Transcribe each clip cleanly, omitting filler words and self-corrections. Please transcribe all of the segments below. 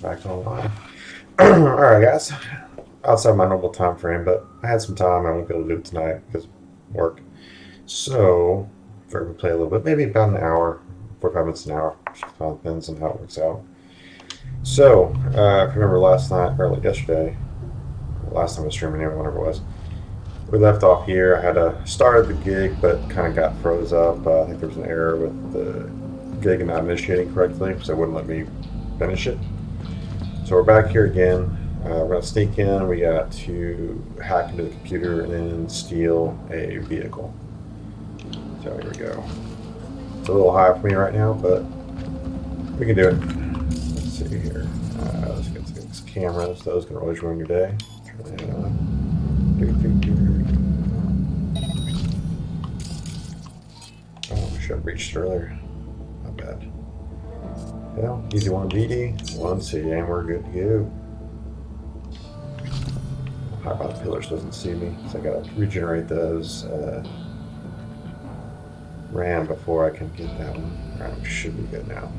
Back online. Alright, guys. Outside my normal time frame, but I had some time. I won't be able to do it tonight because of work. So, we're going to play a little bit, maybe about an hour, 45 minutes an hour. Just kind of depends on how it works out. So, if you remember last night, or like yesterday, last time I was streaming here, whenever it was, we left off here. I had started the gig, but kind of got froze up. I think there was an error with the gig not initiating correctly, so it wouldn't let me finish it. So we're back here again. We're going to sneak in. We got to hack into the computer and then steal a vehicle. So here we go. It's a little high for me right now, but we can do it. Let's see here. Let's get these cameras. Those can always ruin your day. Turn that on. Oh, I should have reached earlier. Not bad. Well, easy one VD, one C, and we're good to go. How about the pillars doesn't see me, so I gotta regenerate those RAM before I can get that one. Alright, we should be good now.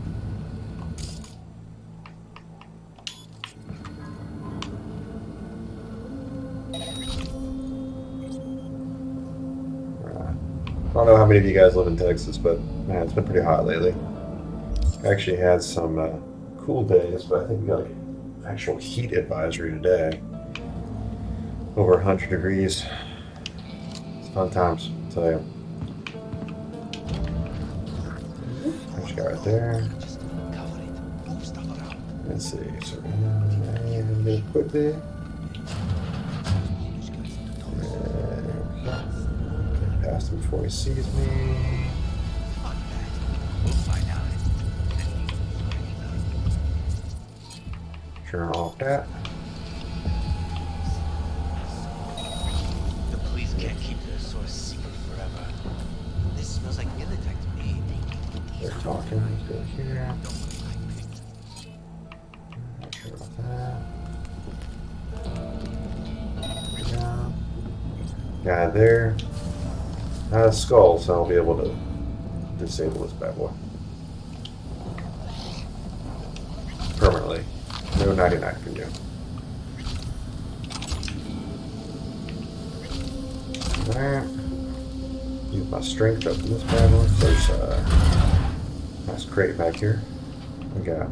I don't know how many of you guys live in Texas, but man, it's been pretty hot lately. Actually had some cool days, but I think we got an actual heat advisory today. Over 100 degrees. It's fun times, I'll tell you. There's a guy right there. Let's see. So, and equipment. Past him before he sees me. Turn off that. The police can't keep their source secret forever. This smells like Militech to me. They're talking. Let's go here. Not sure about that. There we go. Guy there. Not a skull, so I'll be able to disable this bad boy. Permanently. No 99 for you. Alright. Use my strength to open this bad one. There's a nice crate back here. We got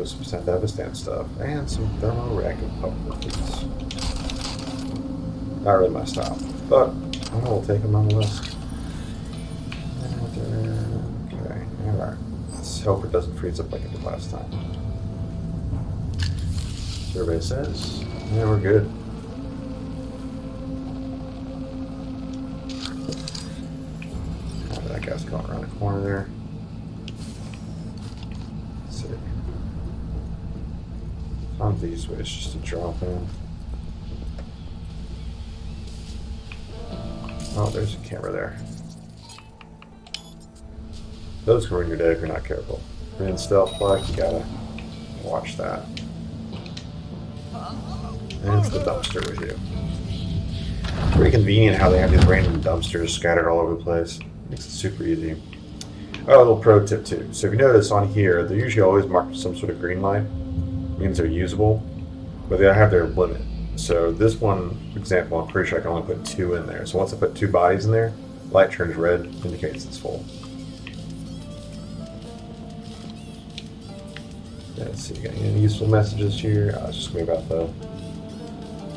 some Devastan stuff and some thermo-reactive puppets. Not really my style, but I will take them nonetheless. Okay, alright. Let's hope it doesn't freeze up like it did last time. Survey says, yeah, we're good. Oh, that guy's going around the corner there. Let's see. On these ways just to drop in. Oh, there's a camera there. Those can ruin your day if you're not careful. If you're in stealth like, you gotta watch that. And it's the dumpster with you. Pretty convenient how they have these random dumpsters scattered all over the place. Makes it super easy. Oh, a little pro tip too. So if you notice on here, they're usually always marked with some sort of green light. It means they're usable, but they have their limit. So this one, for example, I'm pretty sure I can only put 2 in there. So once I put 2 bodies in there, light turns red, indicates it's full. Let's see, got any useful messages here? It's just going to be about the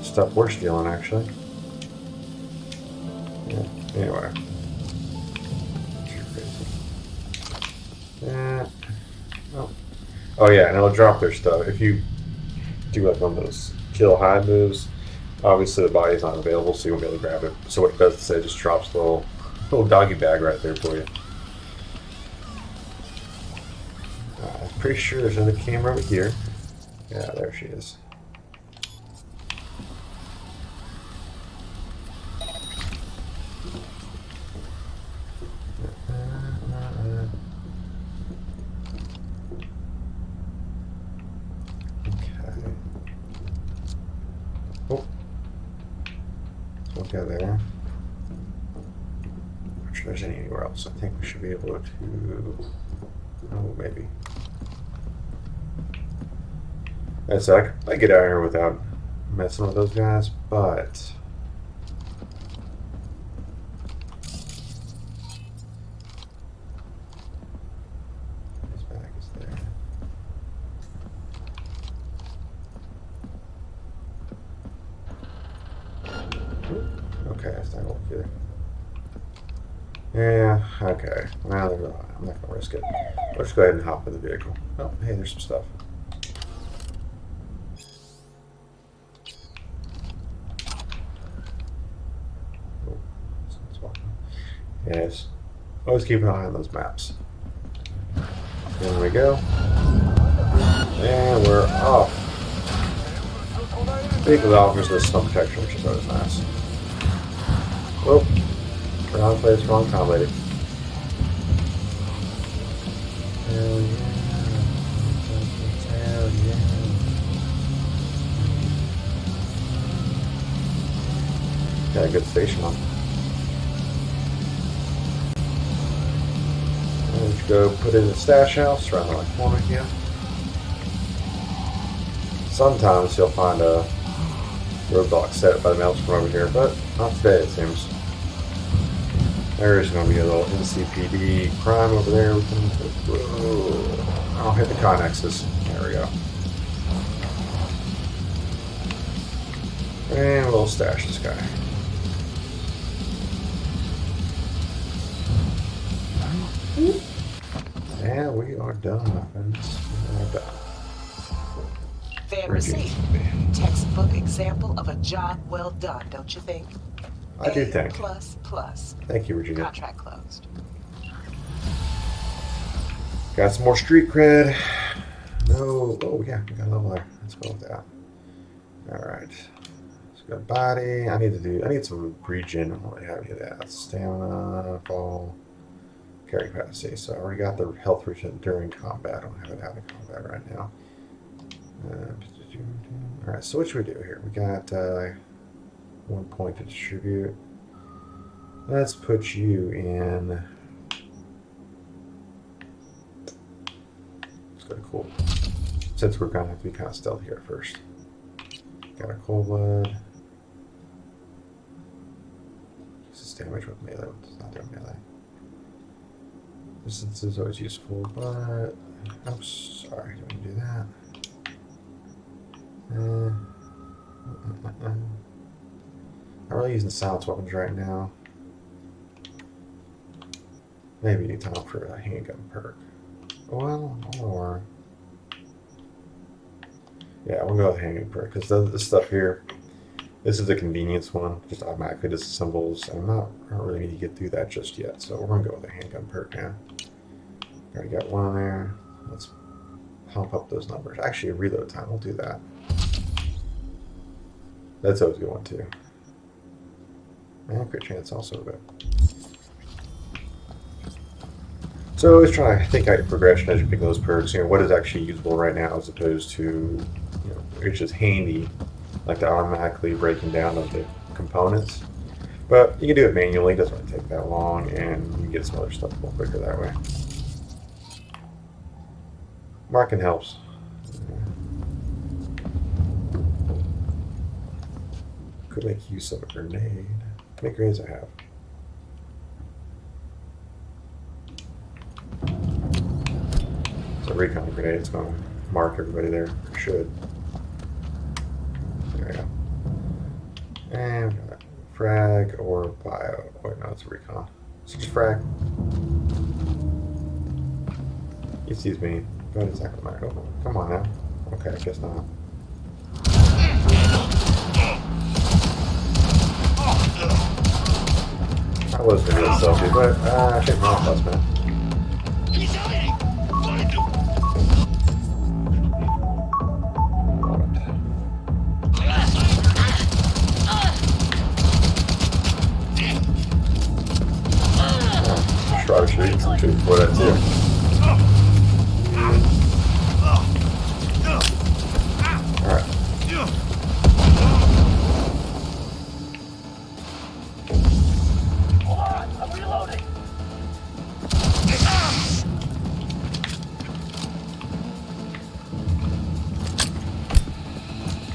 stuff we're stealing, actually. Yeah, anyway. Oh yeah, and it'll drop their stuff. If you do like one of those kill hide moves, obviously the body's not available, so you won't be able to grab it. So what it does is it just drops the little doggy bag right there for you. I'm pretty sure there's another camera over here. Yeah, there she is. Go there. Not sure there's anywhere else. I think we should be able to. Oh, maybe. So I get out of here without messing with those guys, but his back is there. Okay, that's not going good. Yeah, okay. Well, I'm not going to risk it. Let's go ahead and hop in the vehicle. Oh, hey, there's some stuff. Oh, someone's walking. Yes. Always keep an eye on those maps. There we go. And we're off. Vehicle offers us some protection, which is always nice. Whoa. Wrong place, wrong time, lady. Hell yeah. Hell yeah. Got a good station on. Let's go put it in the stash house around the corner here. Sometimes you'll find a roadblock set up by the mountains from over here, but not today, it seems. There's going to be a little NCPD crime over there. We can, whoa. I'll hit the connexes. There we go. And we'll stash this guy. And we are done, my friends. We are done. Fair receipt. Textbook example of a job well done, don't you think? I do think. Plus, plus. Thank you, Regina. Contract closed. Got some more street cred. No. Oh, yeah, we got a level there. Let's go with that. Alright. Let's go body. I need some regen. I don't really have any of that. Stamina, fall, carry capacity. So I already got the health regen during combat. I don't have it out of combat right now. Alright, so what should we do here? We got 1 point to distribute. Let's put you in. Let's go to cool. Since we're gonna have to be kind of stealthy here first. Got a cold blood. This damage with melee. It's not doing melee. Distance is always useful, but oops, sorry, don't want to do that. I'm really using silence weapons right now. Maybe need time for a handgun perk. Well, or yeah, we'll go with handgun perk because this stuff here, this is the convenience one. Just automatically disassembles. I don't really need to get through that just yet, so we're gonna go with a handgun perk now. Already got one there. Let's pump up those numbers. Actually, reload time. We'll do that. That's always a good one too. And crit chance also good. So always try to think out your progression as you pick those perks. You know, what is actually usable right now as opposed to, you know, it's just handy, like the automatically breaking down of the components. But you can do it manually, it doesn't really take that long, and you can get some other stuff a little quicker that way. Marking helps. Could make use of a grenade. How many grenades I have? It's a recon grenade. It's going to mark everybody there. It should. There we go. And we got frag or bio. Oh, wait, no, it's a recon. So just frag. He sees me. But it's not going to matter. Oh, come on now. Okay, I guess not. I was going to do a selfie, but I shake my off last minute. Probably should eat some food before that too. Alright.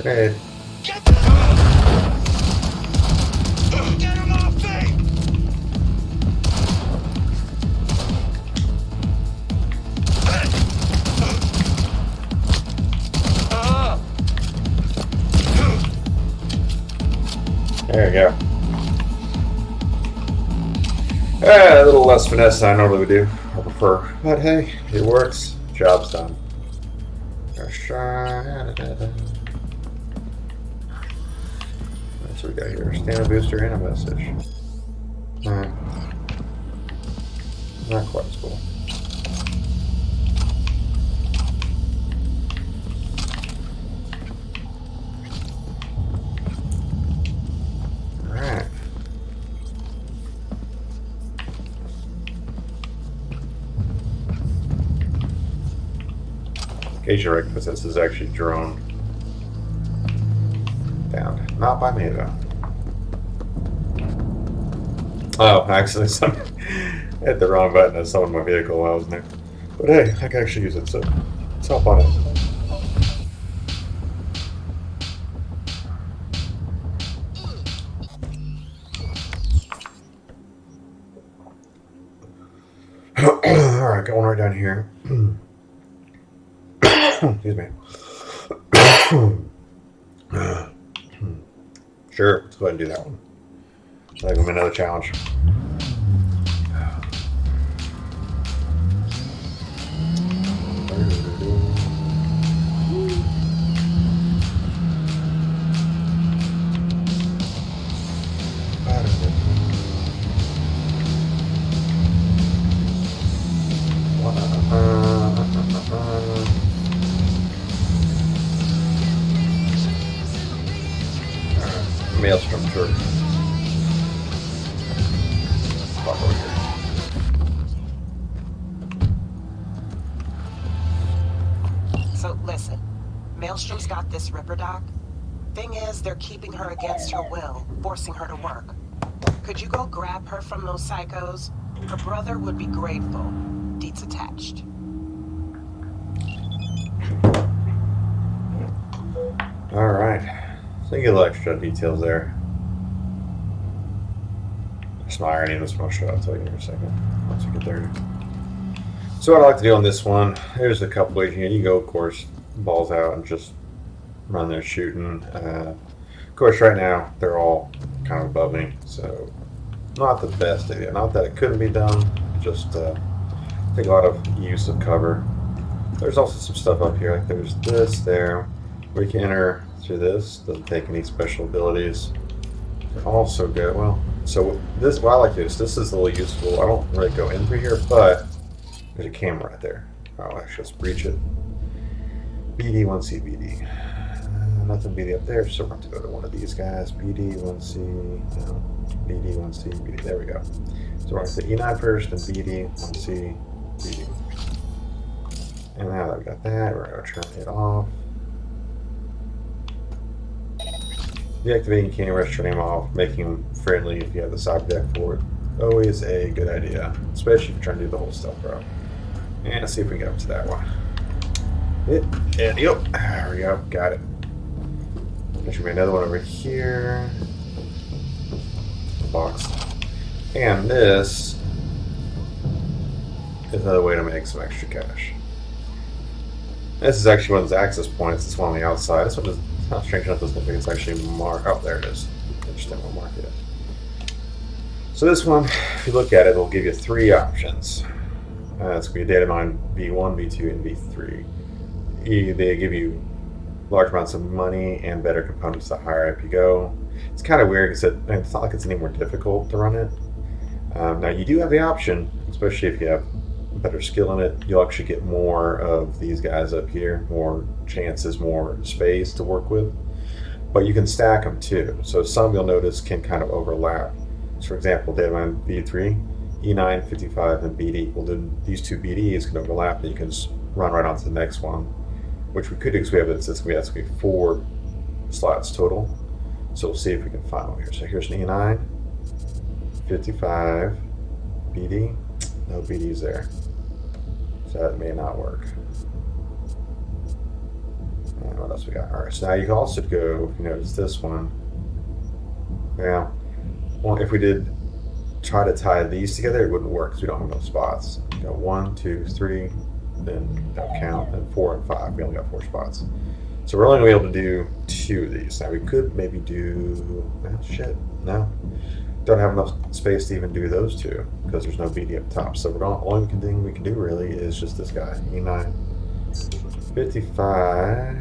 Hey. Get them! Get him off me! There you go. A little less finesse than I normally would do, or prefer. But hey, it works. Job's done. That's what we got here. Standard booster and a message. Not quite as cool. Alright. In case you recognize, this is actually drone down. Not by me though. Oh, actually, I hit the wrong button. I summoned my vehicle while I was in there. But hey, I can actually use it, so let's hop on it. Alright, going right down here. Excuse me. Sure, let's go ahead and do that one. That'll give me another challenge. Maelstrom Church. Pop over here. So listen, Maelstrom's got this Ripper Doc. Thing is, they're keeping her against her will, forcing her to work. Could you go grab her from those psychos? Her brother would be grateful. Deets attached. Alright. So you get a little extra details there. There's some irony in this one shot, I'll tell you in a second. Once we get there. So what I like to do on this one, there's a couple ways you can go, of course, balls out and just run there shooting. Of course, right now, they're all kind of above me, so not the best idea. Not that it couldn't be done, just take a lot of use of cover. There's also some stuff up here, like there's this there, where you can enter through this. Doesn't take any special abilities. Also good, well, so this, what I like to do is, this is a little useful. I don't really go in through here, but there's a camera right there. I'll actually just breach it. BD, 1C, BD. Nothing BD up there, so we're going to have to go to one of these guys. BD, 1C, no. BD, 1C, BD. There we go. So we're going to E9 first, then BD, 1C, BD. And now that we got that, we're going to turn it off. Deactivating Candy Rush, turn him off, making him friendly if you have the side deck for it. Always a good idea, especially if you're trying to do the whole stealth route. And let's see if we can get up to that one. And yep, there we go, got it. There should be another one over here. Box. And this is another way to make some extra cash. This is actually one of those access points. It's one on the outside. This one is not strange enough. Doesn't look like it's actually marked. Oh, there it is. Interesting. We'll mark it. So this one, if you look at it, it'll give you three options. It's going to be a data mine V1, V2, and V3. They give you large amounts of money and better components the higher up you go. It's kind of weird because it's not like it's any more difficult to run it. Now you do have the option, especially if you have better skill in it, you'll actually get more of these guys up here, more chances, more space to work with. But you can stack them too. So some you'll notice can kind of overlap. So for example, data mine V3, E9, 55, and BD. Well, then these two BDs can overlap, and you can run right on to the next one, which we could do because we have it's going to be 4 slots total. So we'll see if we can find one here. So here's an E9, 55, BD. No BDs there. So that may not work. And what else we got? All right, so now you can also go, if you notice this one. Yeah. Well, if we did try to tie these together, it wouldn't work because we don't have enough spots. You got 1, 2, 3, then that'll count, then 4 and 5. We only got 4 spots. So we're only going to be able to do 2 of these. Now we could maybe do, shit, no. Don't have enough space to even do those 2 because there's no BD up top. So the only thing we can do really is just this guy, E9. 55.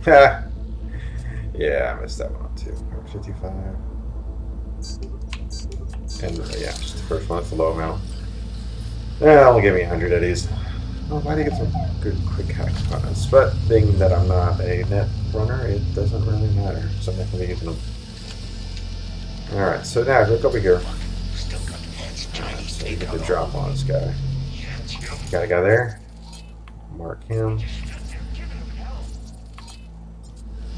Yeah, I missed that one too. 55. And yeah, just the first one, it's a low amount. Yeah, only give me 100 eddies. Oh, why did I get some good quick hack components? But being that I'm not a net runner, it doesn't really matter. So I'm not going to be using them. Alright, so now look over here. So we get the drop on this guy. Got a guy there. Mark him.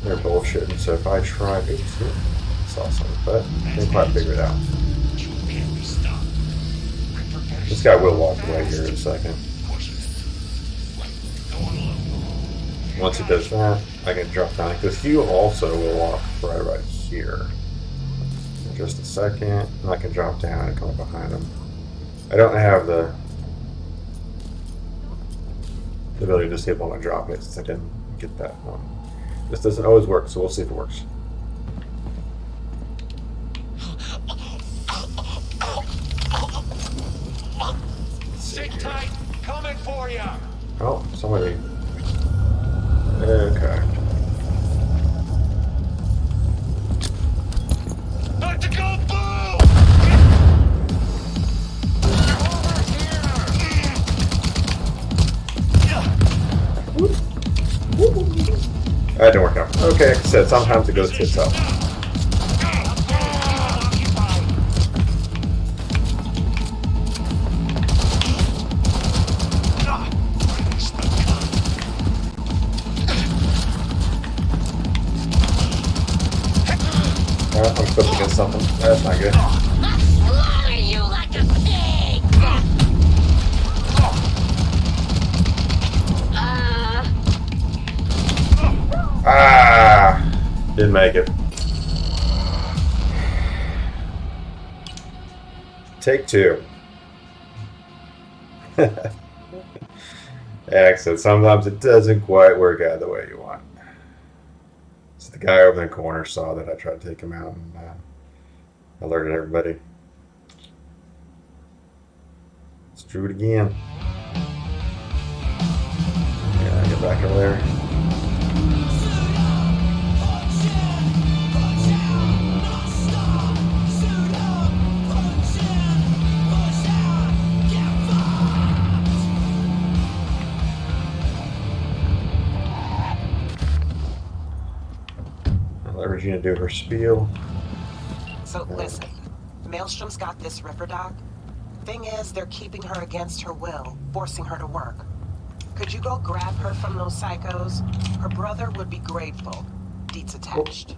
They're bullshitting, so if I try... Oops, saw something, but they might figure it out. This guy will walk away here in a second. Once he does that, I can drop down, because he also will walk right here. In just a second, and I can drop down and come up behind him. I don't have the ability to disable my drop hit since I didn't get that one. This doesn't always work, so we'll see if it works. Sit tight, coming for you. Oh, somebody. Okay. Not to go boom! That didn't work out. Okay, like I said, sometimes it goes tits up. I'm supposed to get something. That's not good. Slaughter you like a pig! Ah! Didn't make it. Take 2. Excellent. Sometimes it doesn't quite work out the way you want. So the guy over in the corner saw that I tried to take him out and alerted everybody. Let's do it again. Yeah, get back over there. Let Regina do her spiel. So listen, Maelstrom's got this Ripper doc. Thing is, they're keeping her against her will, forcing her to work. Could you go grab her from those psychos? Her brother would be grateful. Deets attached.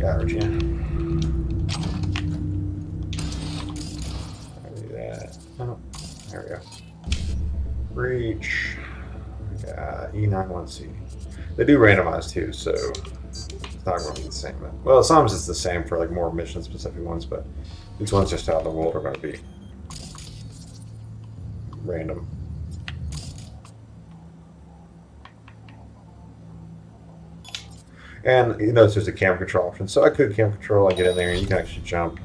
Got it, Regina. I'll do that. Oh, there we go. Reach. E91C. They do randomize too, so it's not going to be the same. Well, sometimes it's the same for like more mission specific ones, but these ones just out in the world are going to be random. And you notice there's a camera control option, so I could camera control. I get in there, and you can actually jump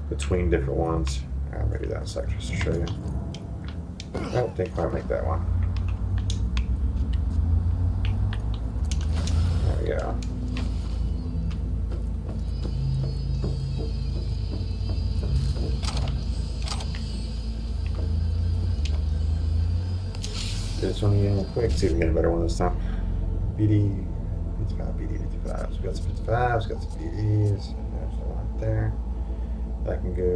between different ones. Maybe that's actually just to show you. I don't think I'll make that one. There we go. This one again real quick. See if we can get a better one this time. BD 55, BD 55. So we got some 55s, got some BDs. There's one right there. I can go.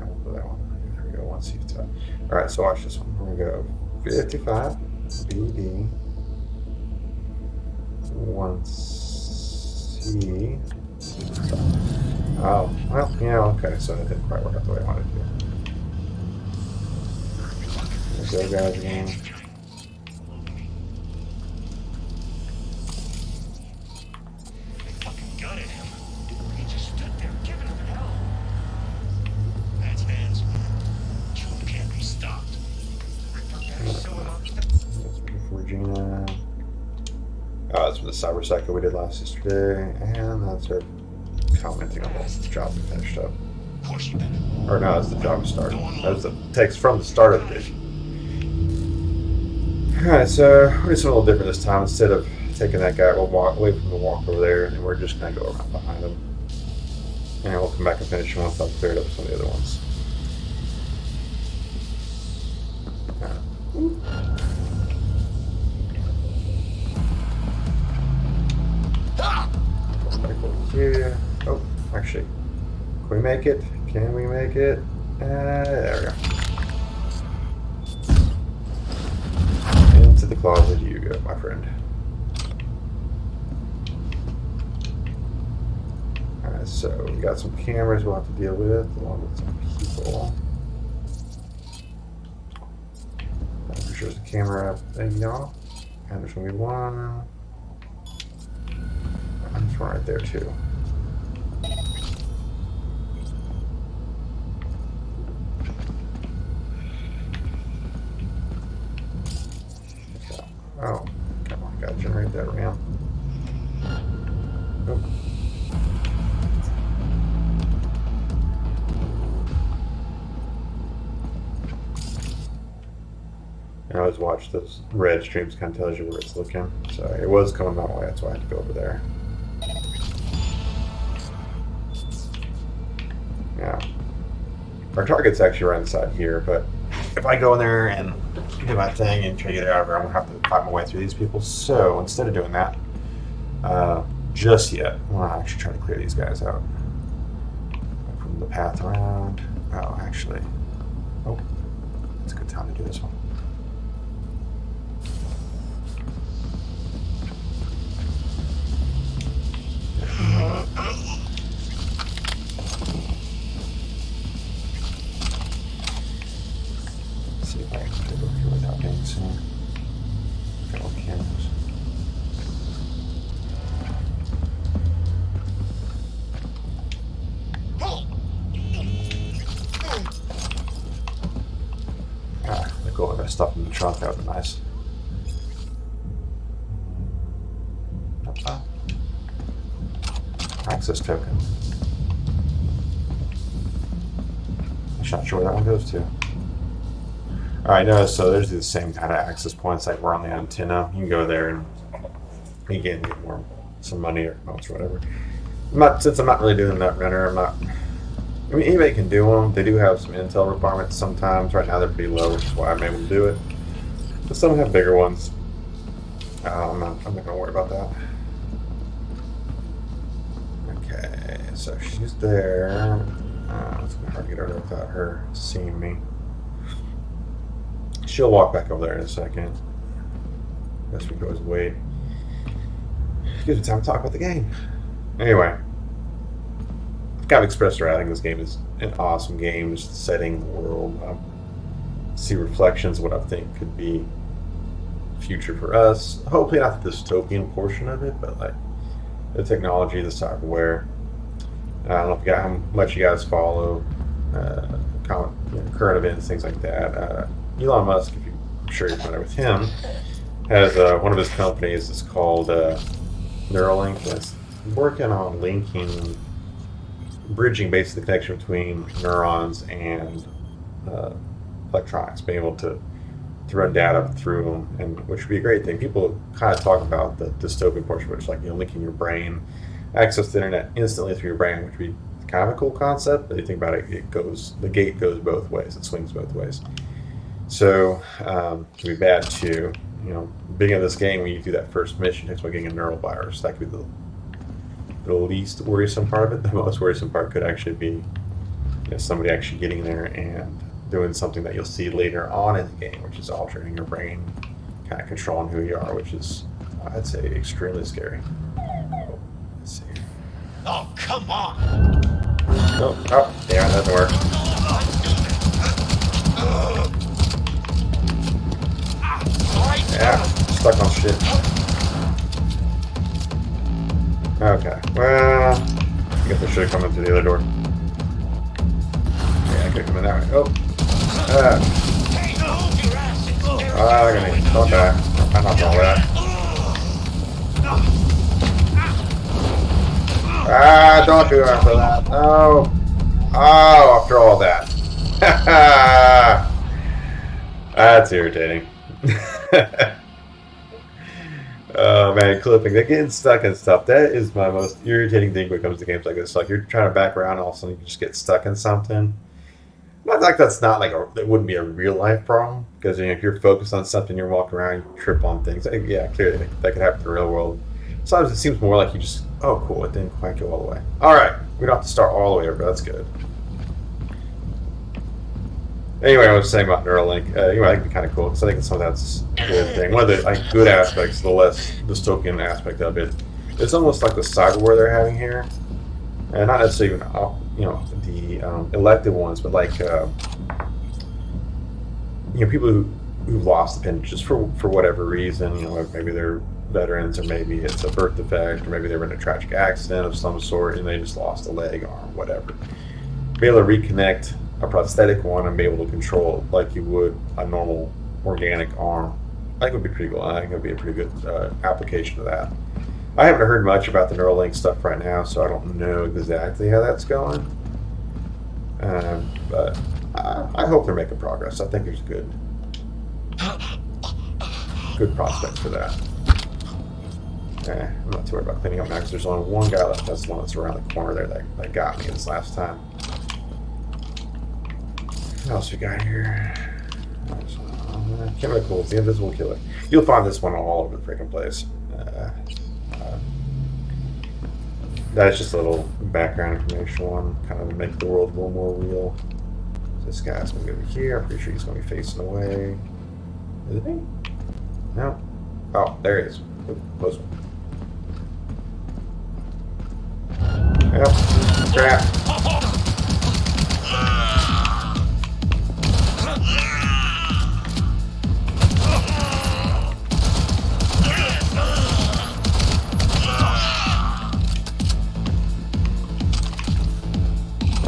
We'll put that one. There we go. 1C5. Alright, so watch this one. We're going to go 55, BD, 1C, Oh, well, yeah, okay, so it didn't quite work out the way I wanted to. There's those guys again. They fucking gutted him. He just stood there giving him hell. That's hands, man. Truth can't be stopped. Repercussions so about That's Regina. Oh, that's for the cyber cycle we did last yesterday, and that's her commenting on the job we finished up. Of course you better. Or no, that's the job we started. That was the text from the start of the day. Alright, so we're doing something a little different this time. Instead of taking that guy, we'll walk away from the walk over there, and we're just going to go around behind him. And we'll come back and finish him once I've cleared up some of the other ones. Here. Oh, actually, can we make it? Can we make it? There we go. Into the closet you go, my friend. Alright, so we got some cameras we'll have to deal with, along with some people. I'm pretty sure there's a camera thing off. And there's gonna be one. And there's one right there too. Oh, come on, gotta generate that RAM. Oh. I always watch those red streams, kind of tells you where it's looking. So it was coming my way, that's why I had to go over there. Yeah. Our target's actually right inside here, but if I go in there and do my thing and try to get it out of here, I'm going to have to fight my way through these people. So instead of doing that, just yet, I want to actually try to clear these guys out. From the path around. Oh, actually. Oh, it's a good time to do this one. See if I can go through without being seen. Got all cameras. Ah, let go of that stuff in the trunk, that would be nice. Access token. I'm not sure where that one goes to. Alright, no, so there's the same kind of access points like we're on the antenna. You can go there and again get more some money or mounts or whatever. Since I'm not really doing that runner, I mean anybody can do them. They do have some intel requirements sometimes. Right now they're pretty low, which is why I'm able to do it. But some have bigger ones. I'm not gonna worry about that. Okay, so she's there. It's gonna be hard to get over there without her seeing me. She'll walk back over there in a second. Guess we can always wait. Gives me time to talk about the game. Anyway, I've got to express that I think this game is an awesome game. Just the setting, the world. See reflections of what I think could be future for us. Hopefully not the dystopian portion of it, but like the technology, the software. I don't know if how much you guys follow current events, things like that. Elon Musk, I'm sure you're familiar with him, has one of his companies that's called Neuralink. That's working on bridging basically the connection between neurons and electronics, being able to run data through them, and which would be a great thing. People kind of talk about the dystopian portion, which is like linking your brain, access to the internet instantly through your brain, which would be kind of a cool concept. But if you think about it, the gate goes both ways. It swings both ways. So it can be bad too. Beginning of this game, when you do that first mission, it takes about getting a neural virus. That could be the least worrisome part of it. The most worrisome part could actually be somebody actually getting there and doing something that you'll see later on in the game, which is altering your brain, kind of controlling who you are, which is, I'd say, extremely scary. Oh, let's see. Oh, come on! Oh, oh, damn, that doesn't work. Yeah, stuck on shit. Okay, well, I guess I should have come in through the other door. Yeah, I could come in that way. Oh, Hey, move your ass! I'm gonna don't die. I'm not all that. Don't do after that. No. Oh, after all that. That's irritating. Oh man, clipping. They're getting stuck and stuff. That is my most irritating thing when it comes to games like this. Like you're trying to back around, and all of a sudden you just get stuck in something. Not like that's not like it wouldn't be a real life problem because you know, if you're focused on something, you're walking around, you trip on things. Yeah, clearly that could happen in the real world. Sometimes it seems more like you just, oh cool, it didn't quite go all the way. All right, we don't have to start all the way over, but that's good. Anyway, I was saying about Neuralink. Anyway, I think it'd be kind of cool because I think some of that's a good thing. One of the like good aspects, the less dystopian aspect of it, it's almost like the cyberwar they're having here, and not necessarily even you know the elective ones, but like you know people who've lost appendages for whatever reason. You know, maybe they're veterans, or maybe it's a birth defect, or maybe they were in a tragic accident of some sort and they just lost a leg, arm, whatever. Be able to reconnect a prosthetic one and be able to control it like you would a normal organic arm. I think it would be pretty cool. I think it would be a pretty good application of that. I haven't heard much about the Neuralink stuff right now, so I don't know exactly how that's going. But I hope they're making progress. I think there's good prospects for that. I'm not too worried about cleaning up now because there's only one guy left. That's the one that's around the corner there that got me this last time. What else we got here? Chemicals, the invisible killer. You'll find this one all over the freaking place. That's just a little background information one, kind of to make the world a little more real. This guy's going to be over here. I'm pretty sure he's going to be facing away. Is he? No. Oh, there he is. Oop, close one. Yep. Crap.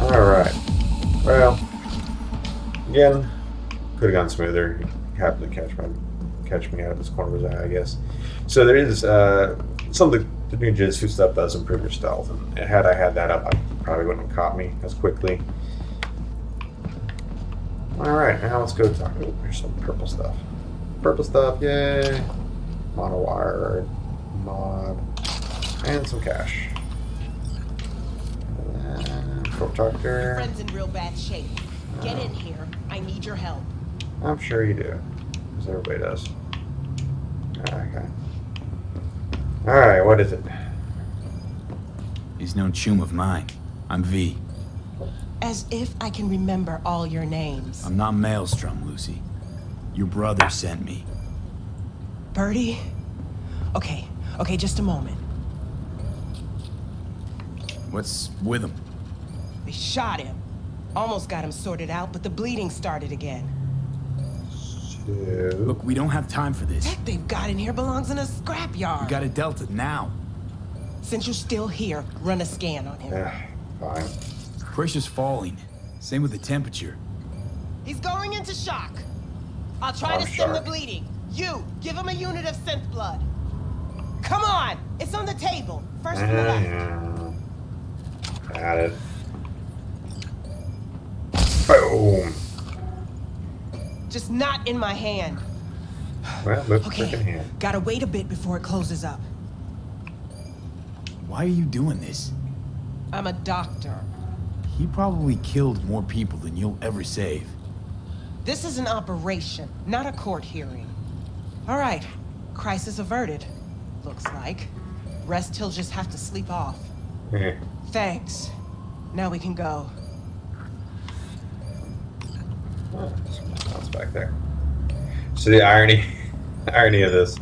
Alright. Well, again, could have gone smoother. He happened to catch me out of his corner of his eye, I guess. So there is some of the new Jitsu stuff does improve your stealth, and had I had that up, I probably wouldn't have caught me as quickly. Alright, now let's go talk. Oh, there's some purple stuff. Purple stuff, yay! Monowire, mod, and some cash. Doctor. Friend's in real bad shape. Get in here. I need your help. I'm sure you do, because everybody does. Okay. Alright, what is it? He's no chum of mine. I'm V. As if I can remember all your names. I'm not Maelstrom, Lucy. Your brother sent me. Birdie? Okay, just a moment. What's with him? They shot him. Almost got him sorted out, but the bleeding started again. Look, we don't have time for this. Tech they've got in here belongs in a scrapyard. We got a Delta now. Since you're still here, run a scan on him. Yeah, fine. Pressure's falling. Same with the temperature. He's going into shock. I'll try to stem the bleeding. You, give him a unit of synth blood. Come on! It's on the table. First from the left. Got it. Boom. Just not in my hand. Well, move the Okay, freaking hand. gotta wait a bit before it closes up. Why are you doing this? I'm a doctor. He probably killed more people than you'll ever save. This is an operation, not a court hearing. All right, crisis averted. Looks like. Rest he'll just have to sleep off. Thanks. Now we can go. That's back there. So the irony of this.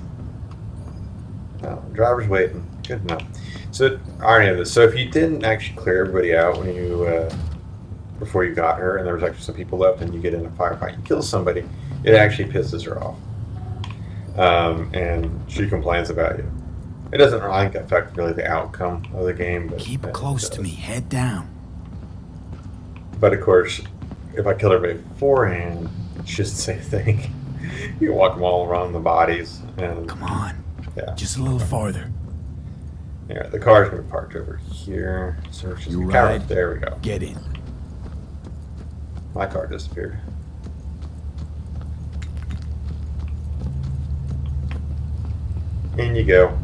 Oh, driver's waiting. Good enough. So, irony of this. So, if you didn't actually clear everybody out when you before you got her, and there was actually some people left, and you get in a firefight, you kill somebody, it actually pisses her off, and she complains about you. It doesn't really affect really the outcome of the game, but Keep close to me. Head down. But of course, if I killed everybody beforehand, it's just the same thing. You can walk them all around the bodies, and Come on. yeah, Just a little farther. yeah. The car's gonna be parked over here. So it's just You kind ride. of, there we go. Get in. My car disappeared. In you go.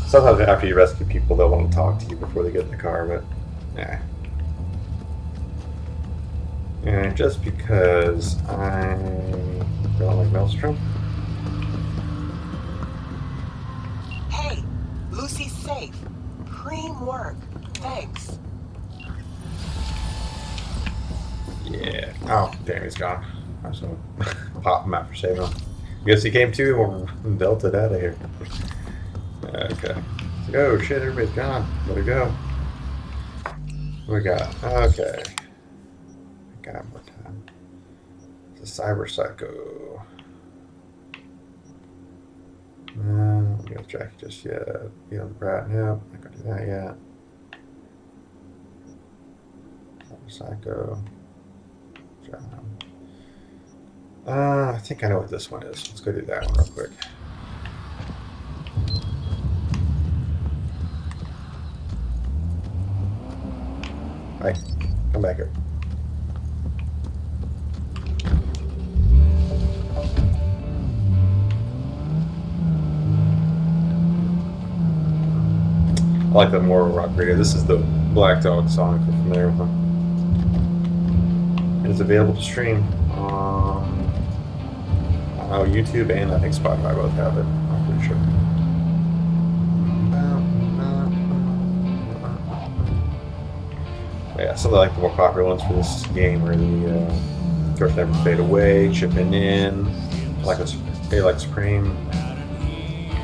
Sometimes after you rescue people, they'll want to talk to you before they get in the car, but nah. And just because I don't like Maelstrom. Hey, Lucy's safe. Cream work. Thanks. Yeah. Oh, damn, he's gone. I was gonna pop him after saving him. Guess he came too, or Delta'd out of here. Okay. Oh shit, everybody's gone. Better go. What we got? Okay. Got more time. It's a cyber psycho. No, I'm gonna Jackie just yet. Be on the brat. No, not gonna do that yet. Cyber psycho. I think I know what this one is. Let's go do that one real quick. Hi, come back here. I like the more rock radio. This is the Black Dog song, if you're familiar with them. It is available to stream on YouTube and I think Spotify both have it. I'm pretty sure. Yeah, some of like the more popular ones for this game are the of course Never Fade Away, Chipping In, like Supreme,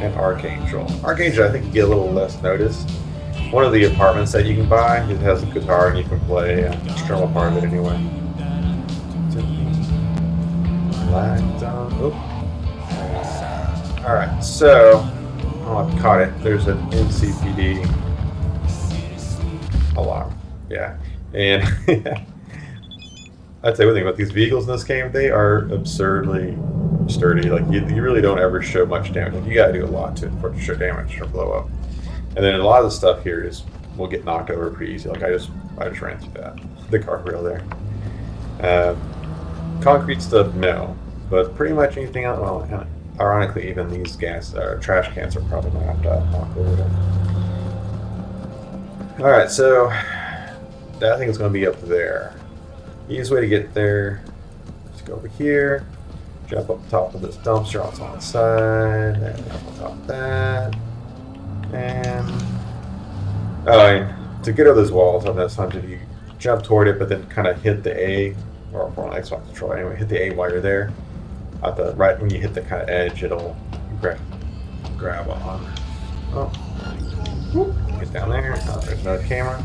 and Archangel. Archangel, I think you get a little less notice. One of the apartments that you can buy, it has a guitar and you can play an external part of it anyway. Alright, so I've caught it. There's an NCPD alarm. Yeah. And I'd say one thing about these vehicles in this game, they are absurdly sturdy. Like you really don't ever show much damage. Like, you gotta do a lot for it to show damage or blow up. And then a lot of the stuff here will get knocked over pretty easy. Like I just ran through that. The guardrail there. Concrete stuff, no. But pretty much anything else, well, ironically, even these trash cans are probably going to have to knock over them. Alright, so that thing is going to be up there. Easiest way to get there is to go over here, jump up the top of this dumpster on the side, and up on top of that. And to get over those walls on this hunt, if you jump toward it, but then kind of hit the A, or on Xbox controller anyway, hit the A while you're there. Right when you hit the kind of edge, it'll grab on. Oh, whoop, get down there. Oh, there's another camera.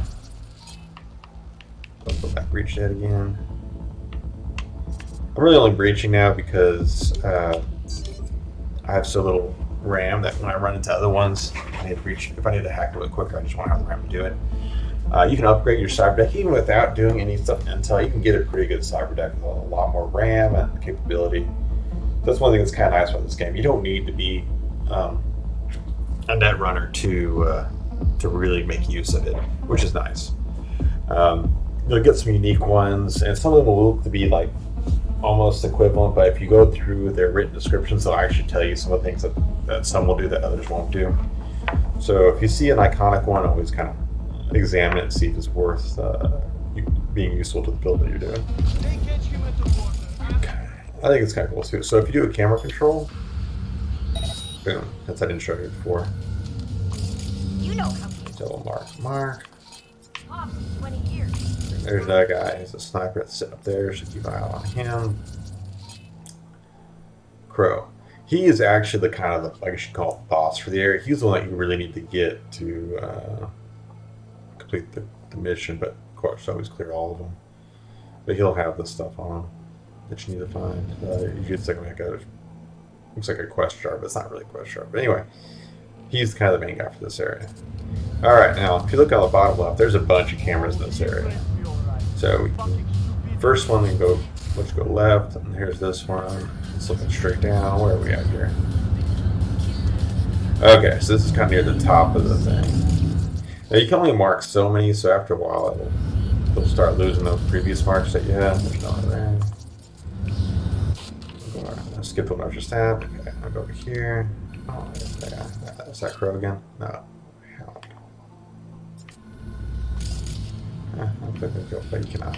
Let's go back, breach that again. I'm really only breaching now because I have so little RAM that when I run into other ones, if I need to hack really quicker, I just want to have the RAM to do it. You can upgrade your cyber deck even without doing any stuff in Intel. You can get a pretty good cyber deck with a lot more RAM and capability. So that's one thing that's kind of nice about this game. You don't need to be a net runner to really make use of it, which is nice. You'll get some unique ones, and some of them will be like almost equivalent. But if you go through their written descriptions, they'll actually tell you some of the things that some will do that others won't do. So if you see an iconic one, always kind of examine it and see if it's worth being useful to the build that you're doing. Okay. I think it's kind of cool too. So if you do a camera control, boom, since I didn't show you before. You know how Double mark. Pop 20 years. There's that guy. He's a sniper that's sitting up there, so keep an eye on him. Crow. He is actually the kind of the, I guess you call it, the boss for the area. He's the one that you really need to get to complete the mission, but of course, always clear all of them. But he'll have the stuff on him that you need to find. It's like looks like a quest jar, but it's not really a quest jar. But anyway, he's kind of the main guy for this area. All right, now if you look on the bottom left, there's a bunch of cameras in this area. So first one, let's go left, and here's this one. It's looking straight down. Where are we at here? Okay, so this is kind of near the top of the thing. Now you can only mark so many, so after a while it'll start losing those previous marks that you had. There's no one there. I'll skip the one I just had. Okay, I'll go over here. Oh, yeah. Is that crow again? No. Hell. I'm thinking go, but you cannot.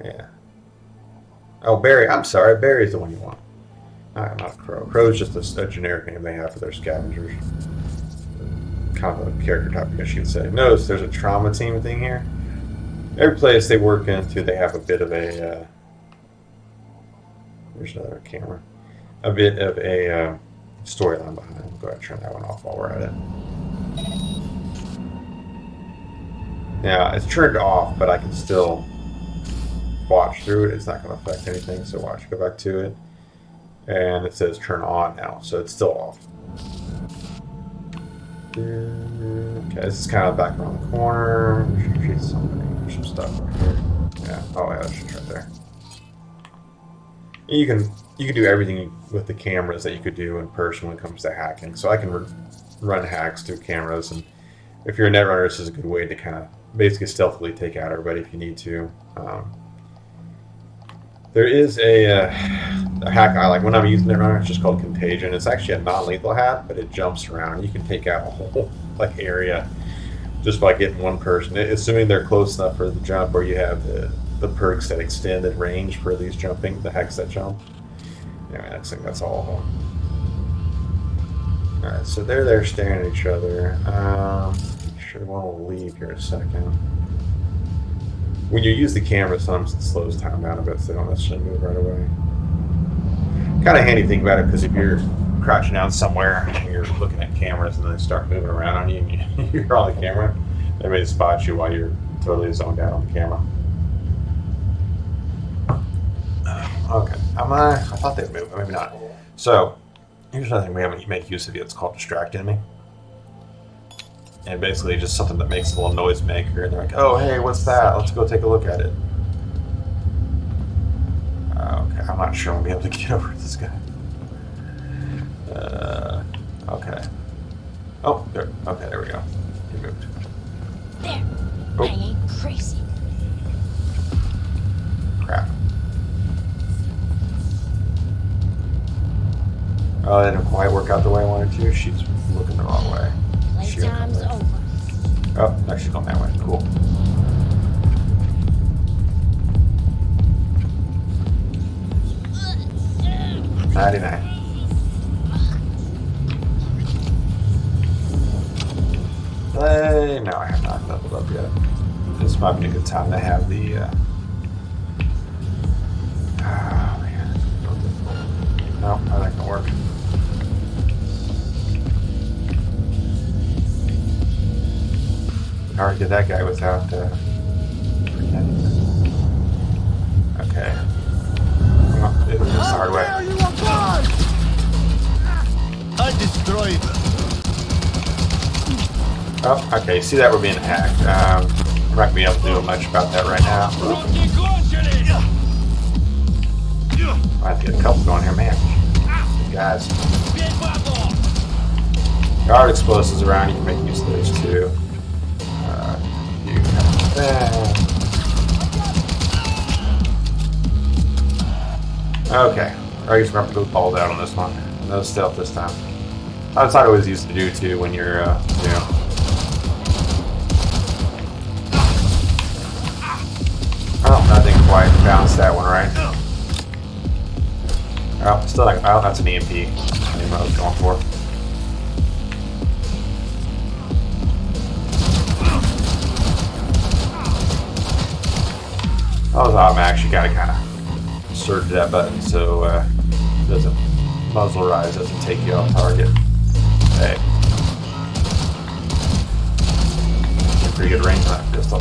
Yeah. Oh, Barry. I'm sorry. Barry's the one you want. Alright, not Crow. Crow is just a generic name they have for their scavengers. Kind of a character type, I guess you could say. Notice there's a trauma team thing here. Every place they work into, they have a bit of a... there's another camera. A bit of a storyline behind it. Go ahead and turn that one off while we're at it. Now, it's turned off, but I can still watch through it. It's not going to affect anything, so watch. Go back to it. And it says turn on now, so it's still off. Okay, this is kind of back around the corner. There's some stuff right here. Yeah, oh yeah, that's just right there. You can do everything with the cameras that you could do in person when it comes to hacking. So I can run hacks through cameras, and if you're a netrunner, this is a good way to kind of basically stealthily take out everybody if you need to. There is a hack I like when I'm using Netrunner. It's just called Contagion. It's actually a non-lethal hack, but it jumps around. You can take out a whole area just by getting one person, assuming they're close enough for the jump, or you have the perks that extended range for these jumping, the hacks that jump. Anyway, I think that's all of them. All right, so they're there staring at each other. Sure, one will leave here in a second. When you use the camera, sometimes it slows time down a bit, so they don't necessarily move right away. Kind of handy thing about it, because if you're crouching down somewhere and you're looking at cameras and then they start moving around on you and you're on the camera, they may spot you while you're totally zoned out on the camera. Okay, I thought they'd move, maybe not. So, here's another thing we haven't made use of yet. It's called Distract Enemy. And basically just something that makes a little noise maker, and they're like, oh hey, what's that? Let's go take a look at it. Okay, I'm not sure I'll be able to get over this guy. Okay. Oh, there. Okay, there we go. He moved. There. Oh. I ain't crazy. Crap. Oh, that didn't quite work out the way I wanted to. She's looking the wrong way. Playtime's over. Oh, no, she's going that way. Cool. $99. Hey, no, I have not leveled up yet. This might be a good time to have the. Oh man, no, that ain't gonna work. Hard to get that guy without pretending. Okay. Well, it was just the hard way. I destroyed them. Oh, okay. See that we're being hacked. I'm not gonna be able to do much about that right now. I have to get a couple going here, man. These guys. There are explosives around. You can make use of those too. Okay, I guess we're going to have to go balled out on this one. No stealth this time. That's what I always used to do too when you're, Oh, I didn't quite bounce that one right. Oh, still like, oh, that's an EMP. I didn't know what I was going for. I'm actually got to kind of closer to that button so doesn't muzzle rise doesn't take you off target. Hey, pretty good range on that pistol.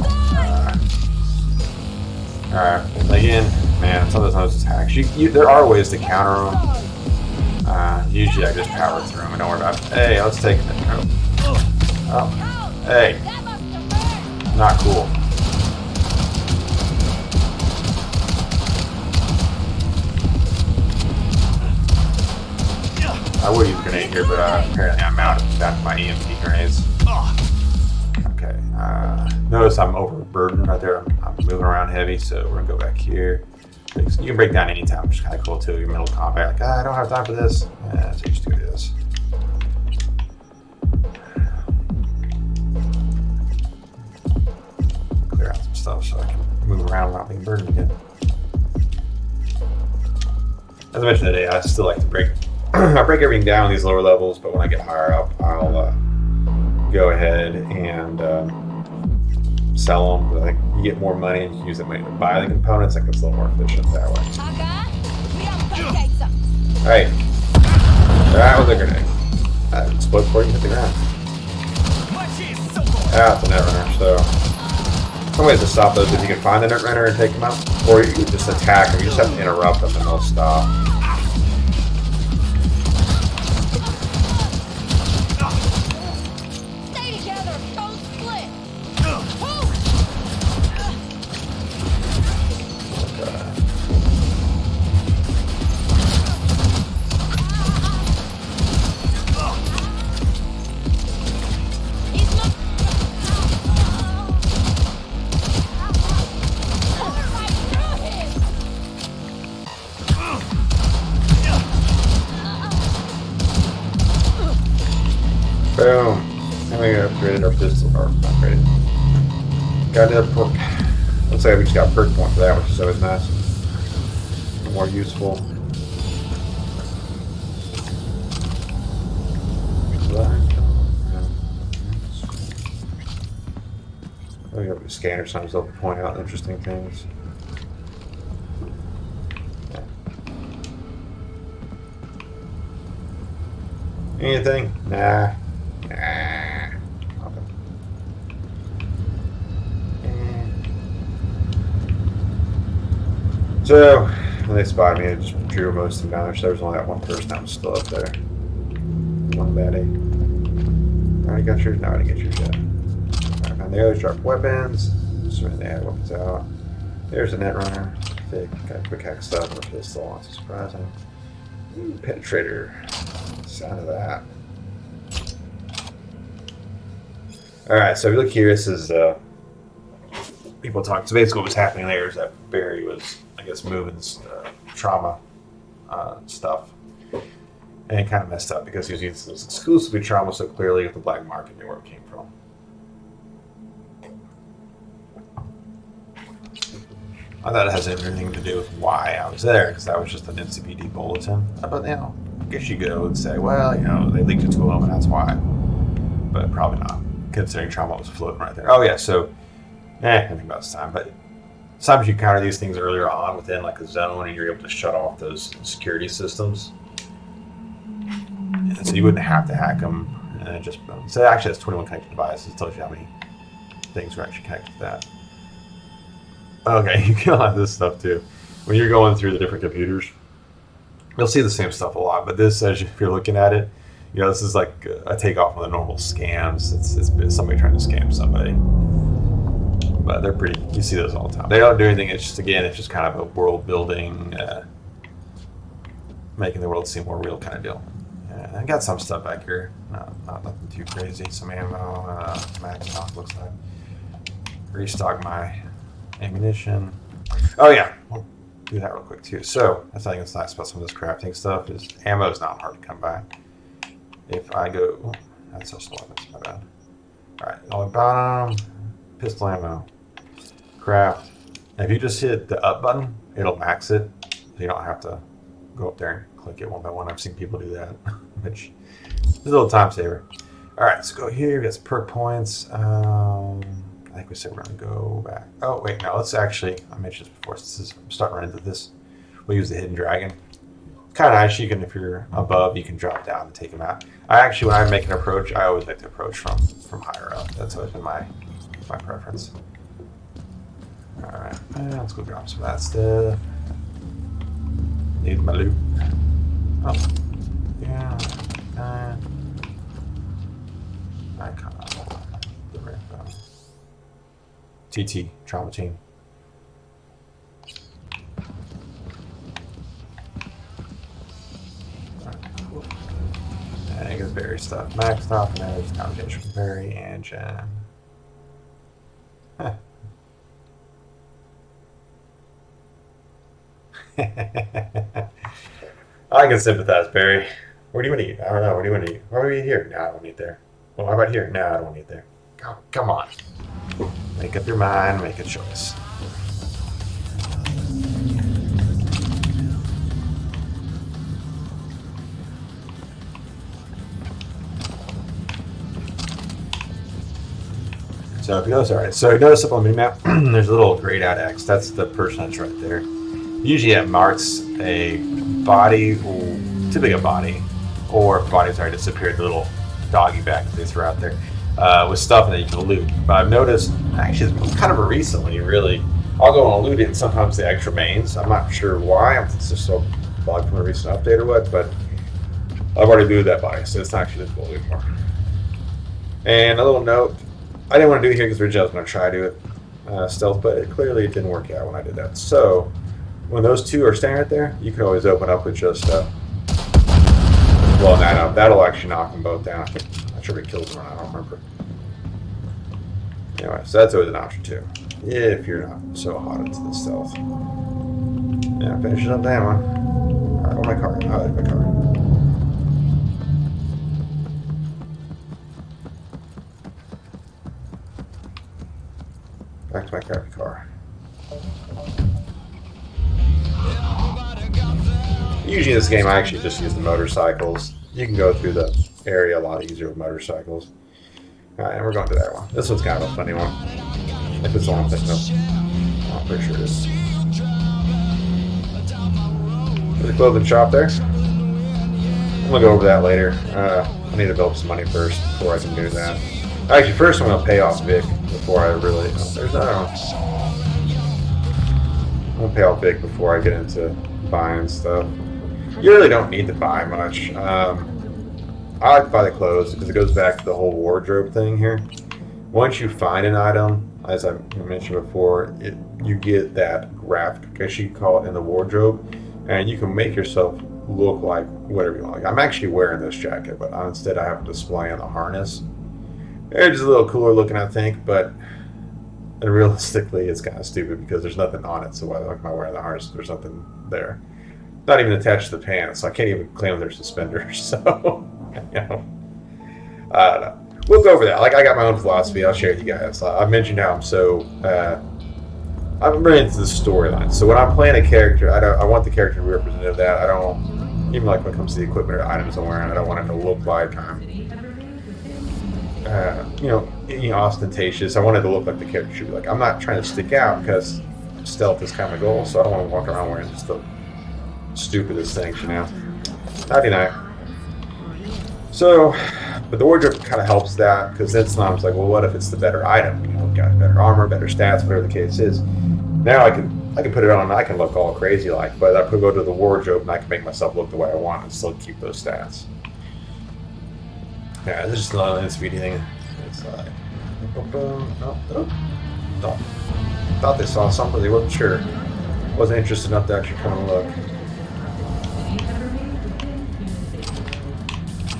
Alright, again, man, some of those attacks. There are ways to counter them. Usually I just power through them and don't worry about it. Hey, let's take it. Oh, hey, not cool. I would use a grenade here, but apparently I'm out of my EMP grenades. Okay, notice I'm overburdened right there. I'm moving around heavy, so we're gonna go back here. You can break down anytime, which is kind of cool too. Your middle combat, like, I don't have time for this. Yeah, so you just do this. Clear out some stuff so I can move around without being burdened again. As I mentioned today, I still like to break. I break everything down in these lower levels, but when I get higher up, I'll go ahead and sell them. I think you get more money and you use that money to buy the components. I think it's a little more efficient that way. Alright. That was a grenade. That explodes before you hit the ground. That's a net runner, so some ways to stop those if you can find the net runner and take them out. Or you can just attack them. You just have to interrupt them and they'll stop. Boom. And we upgraded our pistol, or upgraded. Got another perk. Looks like we just got a perk point for that, which is always nice. More useful. We have a scanner sometimes they'll point out interesting things. Anything? Nah. Okay. So, when they spotted me, I just drew most of them down there. So there was only that one person that was still up there. One baddie. Already got yours? No, I didn't get yours yet. Alright, found the others, drop weapons. Just when they had weapons out. There's a net runner. Thick, got quick hack stuff, or pistol. That's surprising. Ooh, penetrator. Sound of that. Alright, so if you look here, this is people talk. So basically, what was happening there is that Barry was, I guess, moving trauma stuff, and it kind of messed up because he was using this exclusively trauma so clearly with the black market knew where it came from. I thought it has anything to do with why I was there, because that was just an NCPD bulletin. But you know, I guess you go and say, well, you know, they leaked it to him, and that's why. But probably not, considering trauma was floating right there. Oh yeah, so I think about this time, but sometimes you counter these things earlier on within like a zone, and you're able to shut off those security systems, and so you wouldn't have to hack them. And it just so it actually has 21 connected devices. It tells you how many things are actually connected to that. Okay, you can have this stuff too. When you're going through the different computers, you'll see the same stuff a lot. But this, as if you're looking at it, you know, this is like a takeoff of the normal scams. It's somebody trying to scam somebody. But they're pretty. You see those all the time. They don't do anything. It's just it's just kind of a world building, making the world seem more real kind of deal. I got some stuff back here. Not nothing too crazy. Some ammo, mag stock looks like. Restock my ammunition. Oh yeah, we'll do that real quick too. So that's I think it's nice about some of this crafting stuff is ammo is not hard to come by. If I go, that's also weapons. My bad. All right, on the bottom, pistol ammo, craft. And if you just hit the up button, it'll max it. So you don't have to go up there and click it one by one. I've seen people do that, which is a little time saver. All right, let's go here. We got some perk points. I think we said we're going to go back. Oh, wait, no, let's actually, I mentioned this before, since I'm starting to run into this. we'll use the hidden dragon. Kind of nice. You can, if you're above, you can drop down and take him out. I actually, when I make an approach, I always like to approach from higher up. That's always been my preference. All right, let's go drop some of that stuff. Need my loot. Oh, yeah. Icon. The rainbow. TT trauma team. And it gets berry stuff. Maxed off, and there's combination from berry and gem. Huh. I can sympathize, Barry. Where do you want to eat? I don't know. Where do you want to eat? Why do we eat here? No, I don't eat there. Well, how about here? No, I don't want to eat there. Come on. Make up your mind. Make a choice. So if you notice, all right. So you notice up on the map, there's a little grayed out X. That's the person that's right there. Usually it marks a body, typically a body, or if bodies already disappeared, the little doggy bag that they throw out there with stuff that you can loot. But I've noticed, actually, it's kind of a recently, really, I'll go and loot it, and sometimes the X remains. I'm not sure why. It's just so bugged from a recent update or what, but I've already looted that body, so it's not actually visible anymore. And a little note, I didn't want to do it here because originally I was going to try to do it stealth, but it clearly didn't work out when I did that. So when those two are standing right there, you can always open up with just blowing that up. That'll actually knock them both down. I'm not sure if it kills them or not, I don't remember. Anyway, so that's always an option too, if you're not so hot into the stealth. Yeah, finishing up that one. Alright, where's my car? Oh, there's my car. Back to my crappy car. Usually in this game I actually just use the motorcycles. You can go through the area a lot easier with motorcycles. Alright, and we're going to that one. This one's kind of a funny one. If it's the one I'm thinking of. I'm pretty sure it is. There's a clothing shop there. I'm going to go over that later. I need to build up some money first before I can do that. Actually, first I'm going to pay off Vic before I really... Oh, there's another one. I'm going to pay off Vic before I get into buying stuff. You really don't need to buy much. I like to buy the clothes because it goes back to the whole wardrobe thing here. Once you find an item, as I mentioned before, you get that graphic, I guess you call it, in the wardrobe, and you can make yourself look like whatever you want. Like, I'm actually wearing this jacket, but instead I have a display on the harness. It's just a little cooler looking, I think, but realistically it's kind of stupid because there's nothing on it, so why am I wearing the harness? There's nothing there. Not even attached to the pants, so I can't even claim they're suspenders, so, you know, I don't know. We'll go over that. Like, I got my own philosophy. I'll share with you guys. I mentioned how I'm so, I'm really into the storyline. So when I'm playing a character, I want the character to be representative of that. I don't, even like when it comes to the equipment or items I'm wearing, I don't want it to look like I'm, ostentatious. I want it to look like the character should be. Like, I'm not trying to stick out because stealth is kind of my goal, so I don't want to walk around wearing just the stupidest things, you know. Nighty night. So, but the wardrobe kind of helps that because then sometimes like, well, what if it's the better item? You know, got better armor, better stats, whatever the case is. Now I can put it on and I can look all crazy like, but I could go to the wardrobe and I can make myself look the way I want and still keep those stats. Yeah, this is just not an speedy thing. It's like, thought they saw something, they wasn't sure. Wasn't interested enough to actually come and look.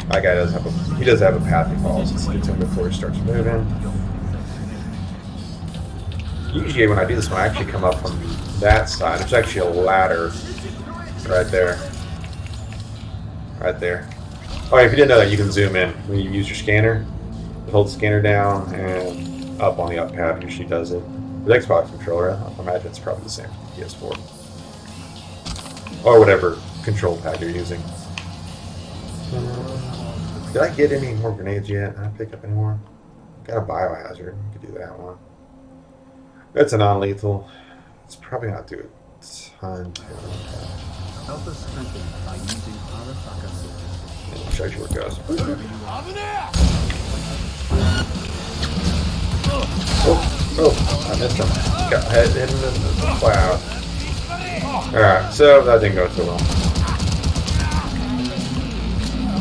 That guy does have a path he follows. Let's get to him before he starts moving. Usually when I do this one, I actually come up from that side. There's actually a ladder right there. Right there. Oh, if you didn't know that, you can zoom in when you use your scanner. Hold the scanner down and up on the up pad usually does it. The Xbox controller, I imagine it's probably the same for the PS4. Or whatever control pad you're using. Did I get any more grenades yet? Did I pick up any more? Got a biohazard. We could do that one. That's a non-lethal. It's probably not do it ton to Alpha strengthened by using Arafaka system. show you where it goes. Oh, I missed him. Got head hit him in the cloud. Alright, so that didn't go too well.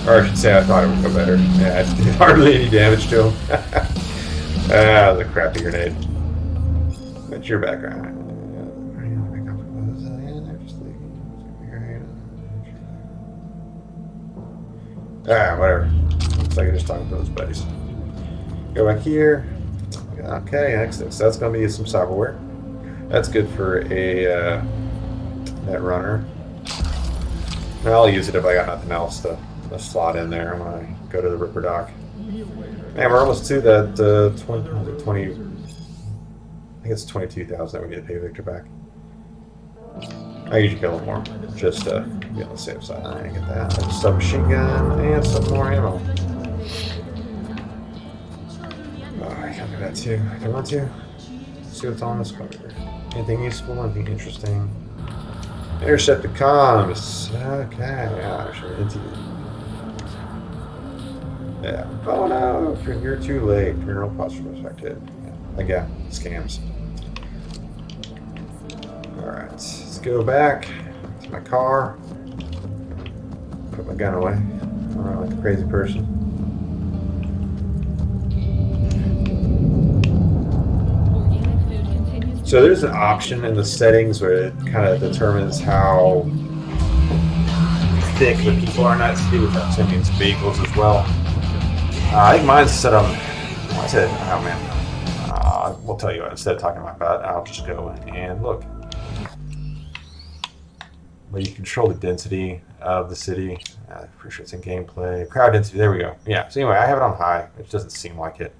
Or I should say I thought it would go better. Yeah, it did hardly any damage to him. Ah, the crappy grenade. What's your background? Ah, whatever. Looks like I just talked to those buddies. Go back here. Okay, excellent. So that's going to be some cyberware. That's good for a net runner. And I'll use it if I got nothing else to slot in there when I go to the Ripper Dock. Man, we're almost to that 20. I think it's 22,000 that we get to pay Victor back. I usually get a little more, just to be on the safe side. I didn't get that. Just a machine gun and some more ammo. Oh, I can do that too. If I want to. See what's on this cover. Anything useful? Anything interesting? Intercepted comms. Okay, yeah, sure. Into yeah. Oh no, you're too late. Funeral posture affected. Yeah. Again, scams. Alright, let's go back to my car. Put my gun away. Alright, like a crazy person. So there's an option in the settings where it kind of determines how thick the people are, not to do with that means vehicles as well. I think mine's set on. I said, oh man, we'll tell you what. Instead of talking about that, I'll just go and look. But you control the density of the city. I'm pretty sure it's in gameplay. Crowd density. There we go. Yeah. So anyway, I have it on high. It doesn't seem like it.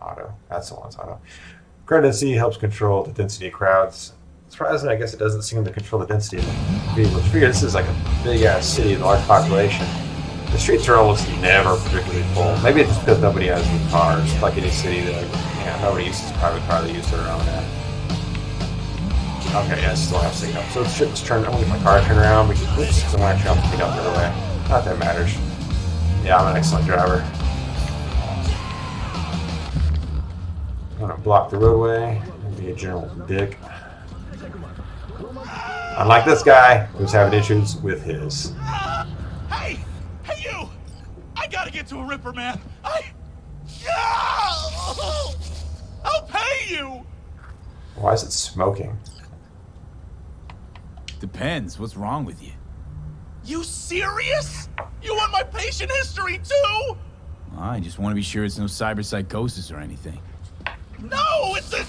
Auto. That's the one that's auto. Crowd density helps control the density of crowds. Surprisingly, I guess it doesn't seem to control the density of vehicles. Figure this is like a big ass city with a large population. The streets are almost never particularly full. Maybe it's just because nobody has any cars. Like any city that nobody uses a private car, they use their own. Okay, yeah, I still have signal. So the shit was turned. I'm gonna get my car turned around because I'm actually on the pick up the other way. Not that it matters. Yeah, I'm an excellent driver. I'm gonna block the roadway and be a general dick. Unlike this guy who's having issues with his. Hey you! I gotta get to a Ripper, man. I'll pay you. Why is it smoking? Depends. What's wrong with you? You serious? You want my patient history too? I just want to be sure it's no cyberpsychosis or anything. No, it's a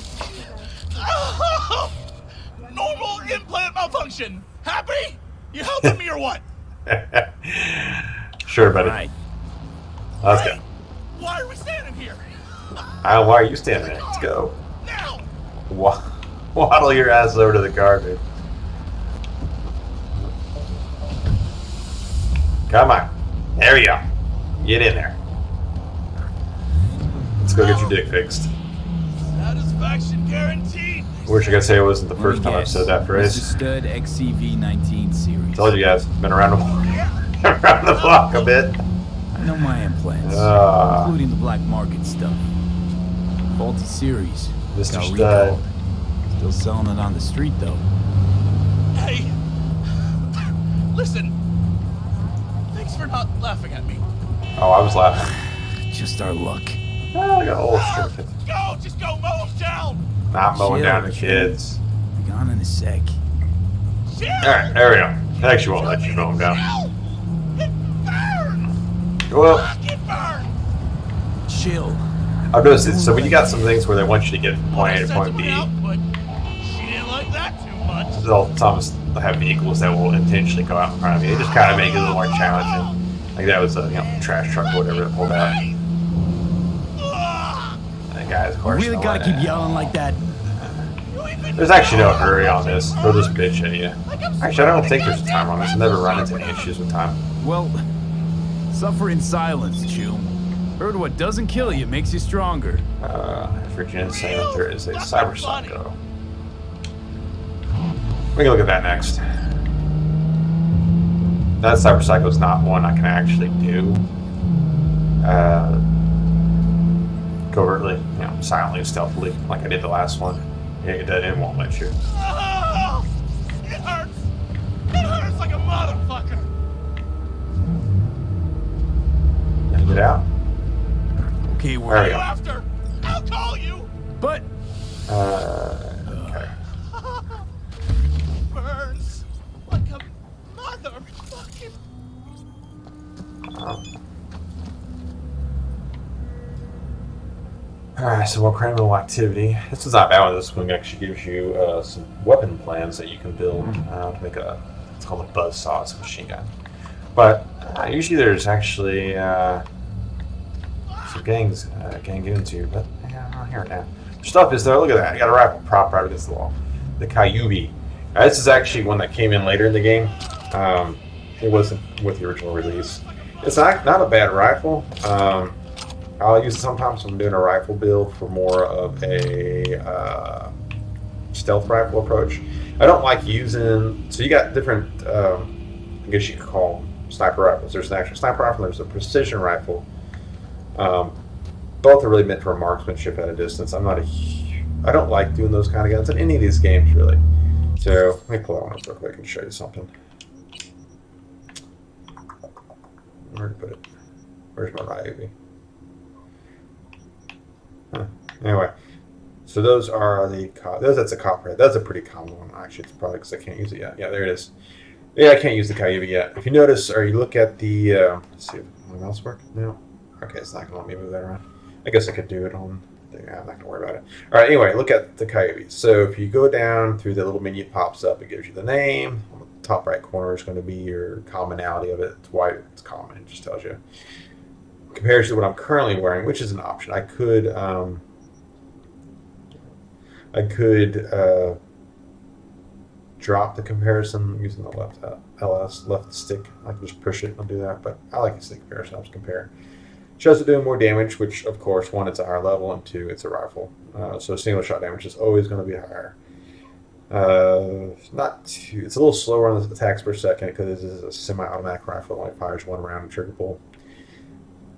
normal implant malfunction. Happy? You helping me or what? Sure, buddy. Right. Let's go. Why are we standing here? Why are you standing there? Let's go. Now. Waddle your ass over to the car, dude. Come on. There you go. Get in there. Let's go get your dick fixed. Satisfaction guaranteed. Wish I could say it wasn't the first time I've said that Mr. phrase. Stud XCV19 series. Told you guys, been around the block a bit. I know my implants, including the black market stuff. Faulty series. Mr. Got Stud. recalled. Still selling it on the street though. Hey, listen. Thanks for not laughing at me. Oh, I was laughing. Just our luck. Oh, I got a whole strip of it. Go, just go mow them down. Not mowing Chill, down the kids. Be gone in a sec. Alright, there we go. Actually won't let you mow them down. It burns. Go up. It burns. Chill. I've noticed it. So when you got some things where they want you to get from point A to point B, She didn't like that too much. they'll sometimes have vehicles that will intentionally go out in front of you. They just kind of make it a little more challenging. Like that was a trash truck or whatever that pulled out. And the guys, of course, Really gotta keep yelling like that. There's actually no hurry on this. They'll just bitch at you. Actually, I don't think there's a timer on this. I've never run into any issues with time. Well, suffer in silence, Chum. Heard what doesn't kill you makes you stronger. Virginia saying that there is a cyber psycho. We can look at that next. That cyber psycho is not one I can actually do covertly, silently, stealthily, like I did the last one. It won't let you. Oh, it hurts. It hurts like a motherfucker. Get out. Okay, There where we Are you go. after? I'll call you. But Okay. Burns like a motherfucking. Alright, so more criminal activity. This is not bad one. This one actually gives you some weapon plans that you can build to make it's called a buzzsaw. It's a machine gun. But usually there's actually some gangs gang into, but I don't hear it now. Stuff is there. Look at that. You got a rifle prop right against the wall. The Kyubi. This is actually one that came in later in the game. It wasn't with the original release. It's not a bad rifle. I'll use it sometimes when I'm doing a rifle build for more of a stealth rifle approach. I don't like using... So you got different, I guess you could call them sniper rifles. There's an actual sniper rifle and there's a precision rifle. Both are really meant for marksmanship at a distance. I don't like doing those kind of guns in any of these games, really. So let me pull that one up real quick and show you something. Where'd I put it? Where's my Ryubi? Huh. Anyway, so those are that's a copperhead. That's a pretty common one. Actually, it's probably because I can't use it yet. Yeah, there it is. Yeah, I can't use the Kyubi yet. If you notice, or you look at the, let's see if my mouse work. No. Okay, it's not going to let me move that around. I guess I could do it on, I'm not going to worry about it. All right, anyway, look at the Kyubi. So if you go down through the little menu, it pops up. It gives you the name. On the top right corner is going to be your commonality of it. It's why it's common. It just tells you. Compared to what I'm currently wearing, which is an option. I could drop the comparison using the left left stick. I can just push it and do that, but I like to stick comparison. I'll just compare. Shows it doing more damage, which of course, one, it's a higher level, and two, it's a rifle. So single shot damage is always going to be higher. It's a little slower on the attacks per second because this is a semi-automatic rifle. It only fires one round and trigger pull.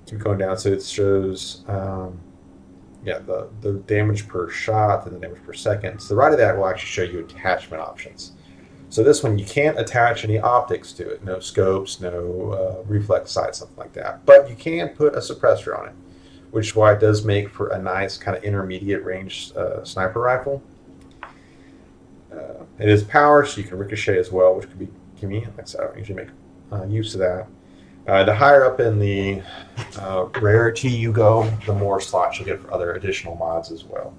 Keep going down, so it shows the damage per shot and the damage per second. So the right of that will actually show you attachment options. So this one, you can't attach any optics to it. No scopes, no reflex sights, something like that. But you can put a suppressor on it, which is why it does make for a nice kind of intermediate range sniper rifle. It is power, so you can ricochet as well, which could be convenient. Like I said, I don't usually make use of that. The higher up in the rarity you go, the more slots you'll get for other additional mods as well.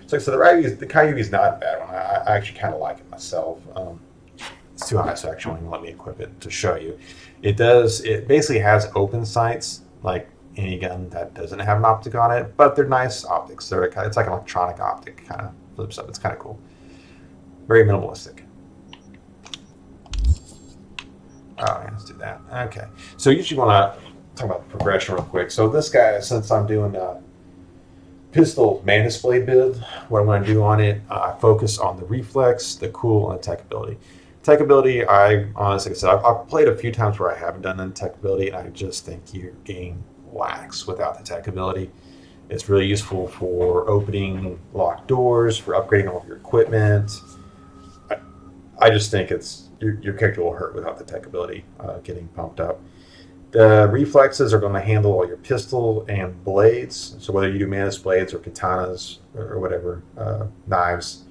So the Kyubi is not a bad one. I actually kind of like it myself. It's too high, so actually won't even let me equip it to show you. It basically has open sights, like any gun that doesn't have an optic on it, but they're nice optics. It's like an electronic optic, kind of flips up. It's kind of cool. Very minimalistic. Oh, yeah, let's do that. Okay. So you usually want to talk about the progression real quick. So this guy, since I'm doing a pistol Mantis blade build, what I'm going to do on it, I focus on the reflex, the cool, and the tech ability. Tech ability, I honestly, like I said, I've played a few times where I haven't done the tech ability, and I just think your game lacks without the tech ability. It's really useful for opening locked doors, for upgrading all of your equipment. I just think your character will hurt without the tech ability getting pumped up. The reflexes are going to handle all your pistol and blades. So whether you do Mantis blades or katanas or whatever, knives,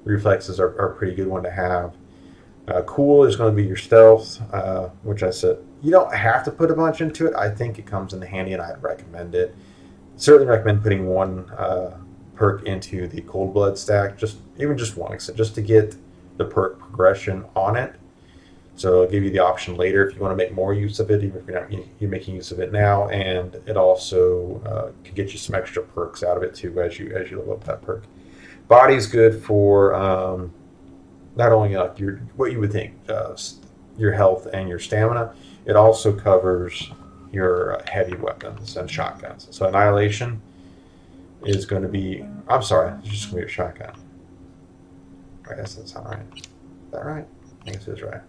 reflexes are a pretty good one to have. Cool is going to be your stealth, which I said, you don't have to put a bunch into it. I think it comes in handy and I'd recommend it. Certainly recommend putting one perk into the cold blood stack, even just one, just to get the perk progression on it. So it'll give you the option later if you want to make more use of it, even if you're making use of it now, and it also can get you some extra perks out of it too as you level up that perk. Body's good for not only what you would think, your health and your stamina. It also covers your heavy weapons and shotguns. So Annihilation is going to be, I'm sorry, it's just going to be a shotgun. I guess that's not right. Is that right? I guess it is right.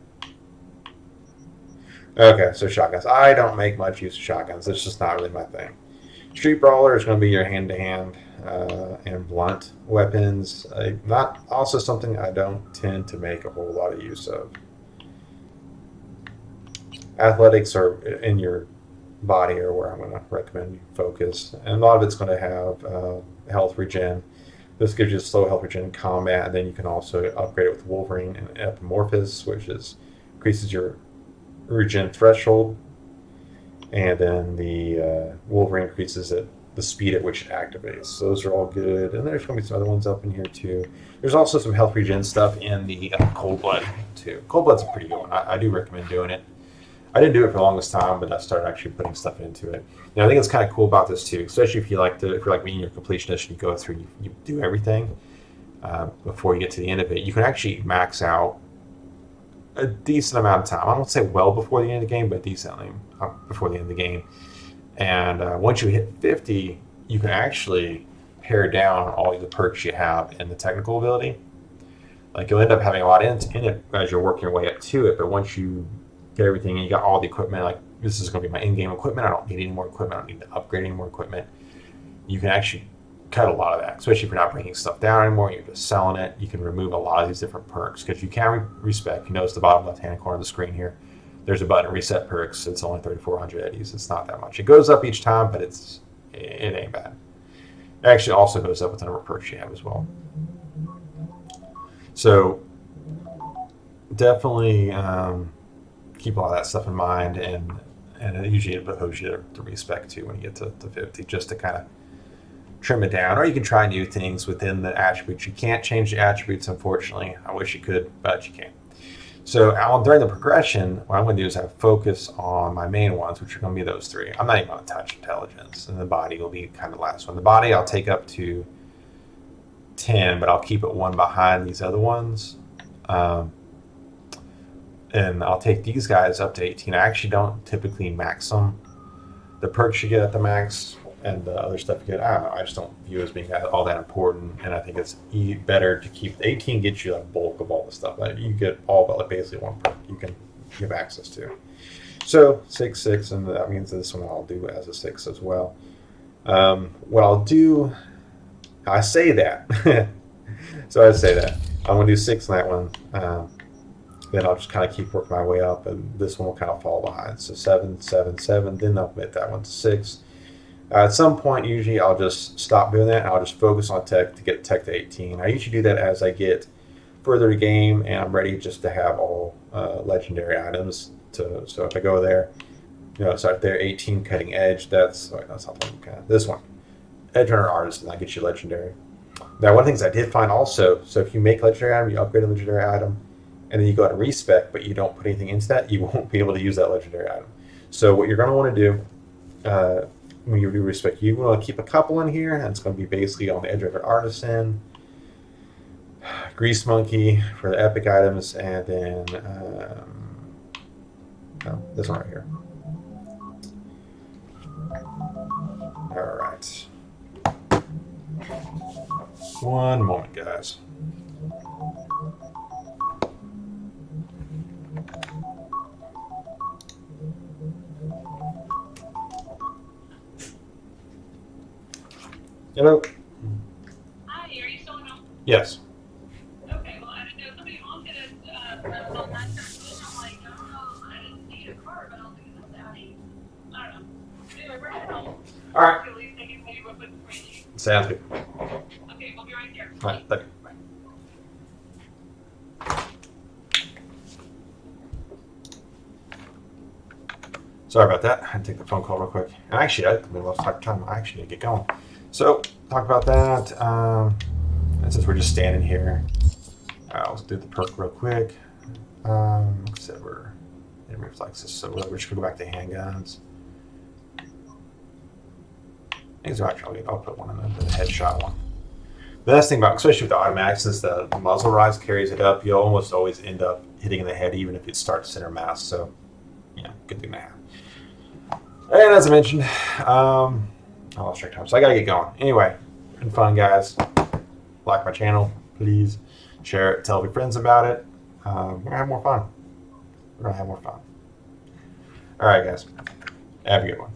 Okay, so shotguns. I don't make much use of shotguns. It's just not really my thing. Street Brawler is going to be your hand-to-hand and blunt weapons. Not also something I don't tend to make a whole lot of use of. Athletics are in your body or where I'm going to recommend you focus. And a lot of it's going to have health regen. This gives you slow health regen in combat, and then you can also upgrade it with Wolverine and Epimorphos, which increases your regen threshold. And then the Wolverine increases the speed at which it activates. So those are all good. And there's going to be some other ones up in here too. There's also some health regen stuff in the Cold Blood too. Cold Blood's a pretty good one. I do recommend doing it. I didn't do it for the longest time, but I started actually putting stuff into it. I think it's kind of cool about this too, especially if you're like me and you're a completionist, you go through, you do everything before you get to the end of it. You can actually max out a decent amount of time. I won't say well before the end of the game, but decently before the end of the game. And once you hit 50, you can actually pare down all the perks you have in the technical ability. Like you'll end up having a lot in it as you're working your way up to it, but once you get everything and you got all the equipment, like this is going to be my in-game equipment, I don't need any more equipment, I don't need to upgrade any more equipment, you can actually cut a lot of that, especially if you're not breaking stuff down anymore, you're just selling it. You can remove a lot of these different perks because you can respec. You notice the bottom left-hand corner of the screen here, there's a button, reset perks. It's only 3,400 eddies. It's not that much. It goes up each time, but it ain't bad. It actually also goes up with the number of perks you have as well. So definitely keep all that stuff in mind, and usually it behooves you to respec too when you get to 50, just to kind of trim it down. Or you can try new things within the attributes. You can't change the attributes, unfortunately. I wish you could, but you can't. So during the progression, what I'm going to do is have focus on my main ones, which are going to be those three. I'm not even going to touch intelligence, and the body will be kind of the last one. The body I'll take up to 10, but I'll keep it one behind these other ones. And I'll take these guys up to 18. I actually don't typically max them. The perks you get at the max and the other stuff you get, I don't know, I just don't view as being all that important. And I think it's better to keep 18, gets you the bulk of all the stuff. Like you get all but like basically one perk you can give access to. So 6, and that means this one I'll do as a 6 as well. What I'll do, I say that. So I say that. I'm going to do 6 in that one. Then I'll just kind of keep working my way up, and this one will kind of fall behind. So 7, 7, 7, then I'll make that one to 6. At some point, usually I'll just stop doing that, and I'll just focus on tech to get tech to 18. I usually do that as I get further to game, and I'm ready just to have all legendary items. So if I go there, start there, 18 cutting edge. That's not the one. This one, Edge Runner Artisan, that gets you legendary. Now, one of the things I did find also, so if you make legendary item, you upgrade a legendary item, and then you go to respec, but you don't put anything into that, you won't be able to use that legendary item. So what you're going to want to do when you do respec, you want to keep a couple in here, and it's going to be basically on the Edge Runner Artisan, Grease Monkey for the epic items, and then this one right here. All right. One moment, guys. Hello. Hi, are you still on? Yes. Okay, well, I didn't know. Somebody wanted us on that side. I'm like, oh, I didn't need a car, but I'll do this. I don't know. Anyway, we're heading home. All right. At least maybe we'll put the screen. Sounds good. Okay, we'll be right there. All right, thank you. Bye. Sorry about that. I had to take the phone call real quick. And actually, I lost track of time. I actually need to get going. So, talk about that. And since we're just standing here, I'll do the perk real quick. Said we're in reflexes, so we're just gonna go back to handguns. Actually, I'll put one in the headshot one. The best thing about, especially with the automatics, is the muzzle rise carries it up. You'll almost always end up hitting in the head, even if it starts center mass. So, good thing to have. And as I mentioned, I lost track of time, so I gotta get going. Anyway, been fun, guys. Like my channel, please. Share it. Tell your friends about it. We're gonna have more fun. All right, guys. Have a good one.